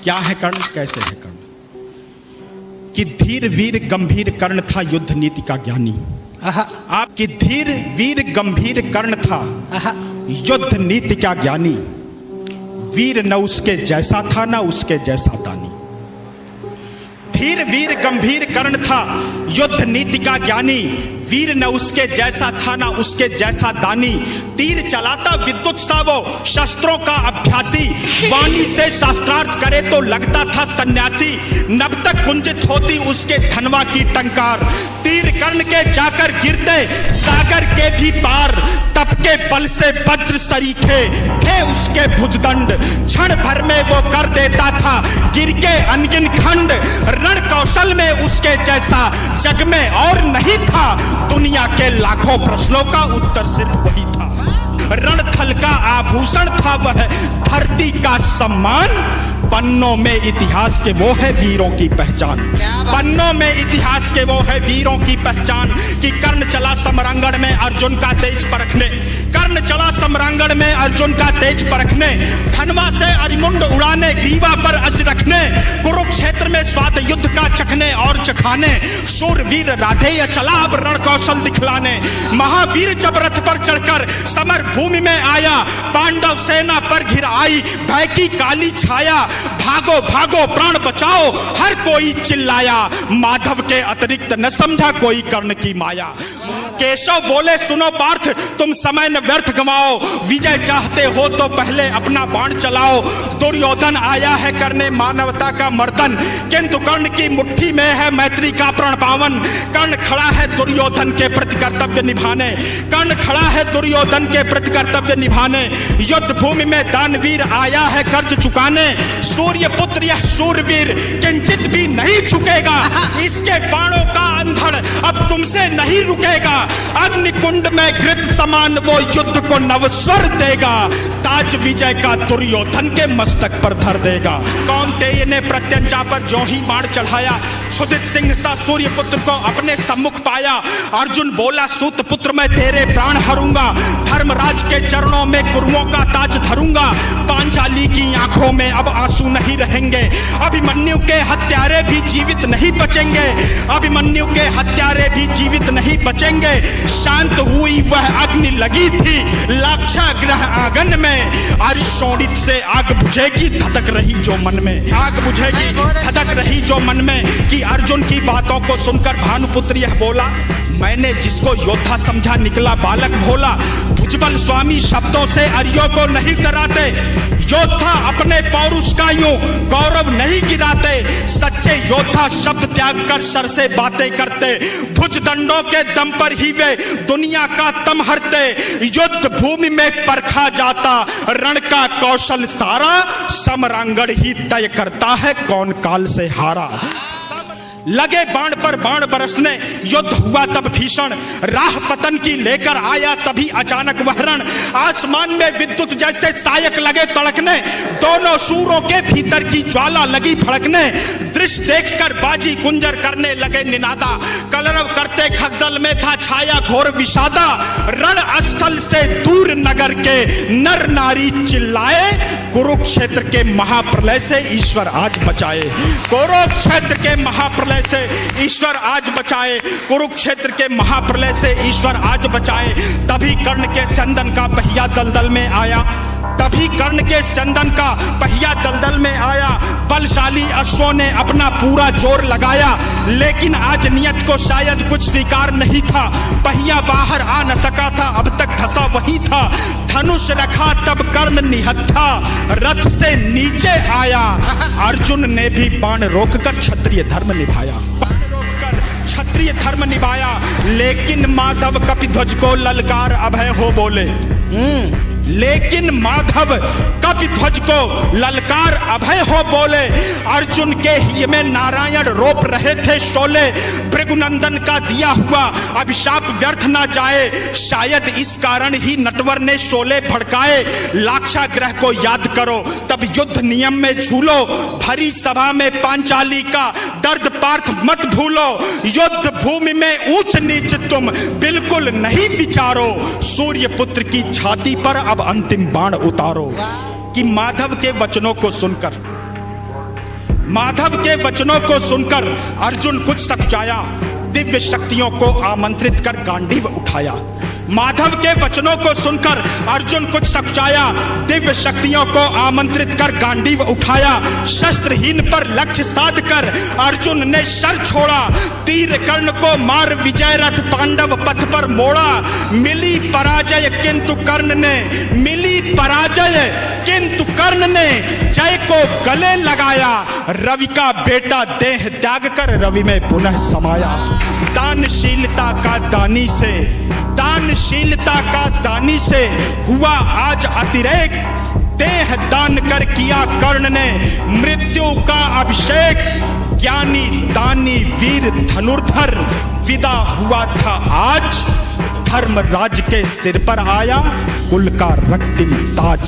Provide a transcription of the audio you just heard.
क्या है कर्ण, कैसे है कर्ण? कि धीर वीर गंभीर कर्ण था युद्ध नीति का ज्ञानी। आपकी धीर वीर गंभीर कर्ण था युद्ध नीति का ज्ञानी। वीर न उसके जैसा था न उसके जैसा दानी। धीर वीर गंभीर कर्ण था युद्ध नीति का ज्ञानी। वीर न उसके जैसा था ना उसके जैसा दानी। तीर चलाता विद्युत सा वो शस्त्रों का अभ्यासी। वाणी से शास्त्रार्थ करे तो लगता था सन्यासी। नभ तक कुंजित होती उसके धनवा की टंकार। तीर कर्ण के जाकर गिरते सागर के भी पार। तप के बल से वज्र सरीखे थे उसके भुजदंड। क्षण भर में वो कर देता था गिर के अनगिन खंड। रण कौशल में उसके जैसा जग में और नहीं था। दुनिया के लाखों प्रश्नों का उत्तर सिर्फ वही था। रणथल का आभूषण था वह धरती का सम्मान। पन्नों में इतिहास के वो है वीरों की पहचान। पन्नों में इतिहास के वो है वीरों की पहचान। कि कर्ण चला समरांगण में अर्जुन का तेज परखने। कर्ण चला समरांगण में अर्जुन का तेज परखने। धनवा से अरिमुंड उड़ाने ग्रीवा पर अस रखने। कुरुक्षेत्र में स्वाद युद्ध का चखने और चखाने। शूरवीर राधेय चला अब रण कौशल दिखलाने। महावीर जब रथ पर चढ़कर समर भूमि में आया। पांडव सेना पर घिर आई भय की काली छाया। भागो भागो प्राण बचाओ हर कोई चिल्लाया। माधव के अतिरिक्त न समझा कोई कर्ण की माया। केशव बोले सुनो पार्थ तुम समय न व्यर्थ गवाओ। विजय चाहते हो तो पहले अपना बाण चलाओ। दुर्योधन आया है करने मानवता का मर्दन। किंतु कर्ण की मुट्ठी में है मैत्री का प्रण पावन। कर्ण खड़ा है दुर्योधन के प्रति कर्तव्य निभाने। कर्ण खड़ा है दुर्योधन के प्रति कर्तव्य निभाने। युद्ध भूमि में दानवीर आया है कर्ज चुकाने। सूर्य पुत्र यह शूरवीर किंचित भी नहीं झुकेगा। इसके बाणों का अंधड़ अब तुमसे नहीं रुकेगा। अग्निकुंड में घृत समान वो युद्ध को नवस्वर देगा। ताज विजय का दुर्योधन के मस्तक पर धर देगा। कौन्तेय ने प्रत्यंचा पर जो ही बाण चढ़ाया। क्षुधित सिंह सा सूर्य पुत्र को अपने सम्मुख पाया। अर्जुन बोला सूत पुत्र मैं तेरे प्राण हरूंगा। धर्मराज के चरणों में कुरुओं का ताज धरूंगा। पांचाली की आंखों में अब आंसू नहीं रहेंगे। अभिमन्यु के हत्यारे भी जीवित नहीं बचेंगे। अभिमन्यु के हत्यारे भी जीवित नहीं बचेंगे। शांत हुई वह अग्नि लगी थी लाक्षागृह आंगन में। अरिशोणित से आग बुझेगी धधक रही जो मन में। आग बुझेगी धधक रही जो मन में। कि अर्जुन की बातों को सुनकर भानुपुत्र यह बोला मैंने जिसको योद्धा समझा निकला बालक भोला। भुजबल स्वामी शब्दों से अरियों को नहीं डराते। योद्धा अपने पौरुष का यूं गौरव नहीं गिराते। सच्चे योद्धा शब्द त्याग कर सर से बातें करते। भुजदंडों के दम पर ही वे दुनिया का तम हरते। युद्ध भूमि में परखा जाता रण का कौशल सारा। समरांगण ही तय करता है कौन काल से हारा। लगे बाण पर बाण बरसने युद्ध हुआ तब भीषण। राह पतन की लेकर आया तभी अचानक वह रण। आसमान में विद्युत जैसे सायक लगे तड़कने। दोनों शूरों के भीतर की ज्वाला लगी भड़कने। दृश्य देखकर बाजी गुंजर करने लगे निनादा। कलरव करते खगदल में था छाया घोर विषादा। रण स्थल से दूर नगर के नर नारी चिल्लाए। कुरुक्षेत्र के महाप्रलय से ईश्वर आज बचाए। कुरुक्षेत्र के महाप्रलय से ईश्वर आज बचाए। कुरुक्षेत्र के महाप्रलय से ईश्वर आज बचाए। तभी कर्ण के चंदन का पहिया दलदल में आया। तभी कर्ण के चंदन का पहिया दलदल में आया। बलशाली अश्वों ने अपना पूरा जोर लगाया। लेकिन आज नियत को शायद कुछ स्वीकार नहीं था। पहिया बाहर आ न सका था अब तक धसा वही था। धनुष रखा तब कर्ण निहत्था रथ से नीचे आया। अर्जुन ने भी बाण रोककर क्षत्रिय धर्म निभाया। क्षत्रिय धर्म निभाया। लेकिन माधव कपिध्वज को ललकार अभय हो बोले। लेकिन माधव कपिध्वज को ललकार अभय हो बोले। अर्जुन के हिय में नारायण रोप रहे थे शोले। भृगुनंदन का दिया हुआ अभिशाप व्यर्थ ना जाए। शायद इस कारण ही नटवर ने शोले भड़काए। लाक्षागृह को याद करो तब युद्ध नियम में झूलो। भरी सभा में पांचाली का दर्द पार्थ मत भूलो। युद्ध भूमि में ऊंच नीच तुम बिल्कुल नहीं विचारो। सूर्य पुत्र की छाती पर अब अंतिम बाण उतारो। कि माधव के वचनों को सुनकर माधव के वचनों को सुनकर अर्जुन कुछ सकुचाया, दिव्य शक्तियों को आमंत्रित कर गांडीव उठाया। माधव के वचनों को सुनकर अर्जुन कुछ सकुचाया, दिव्य शक्तियों को आमंत्रित कर गांडीव उठाया। शस्त्रहीन पर लक्ष्य साध कर अर्जुन ने शर छोड़ा, तीर कर्ण को मार विजय रथ पांडव पथ पर मोड़ा। मिली पराजय किंतु कर्ण ने, मिली पराजय किंतु कर्ण ने जय को गले लगाया। रवि का बेटा देह त्याग कर रवि में पुनः समाया। दानशीलता का दानी से, दानशीलता का दानी से हुआ आज अतिरेक। देह दान कर किया कर्ण ने मृत्यु का अभिषेक। ज्ञानी दानी वीर धनुर्धर विदा हुआ था आज। धर्मराज के सिर पर आया कुल का रक्तिम ताज।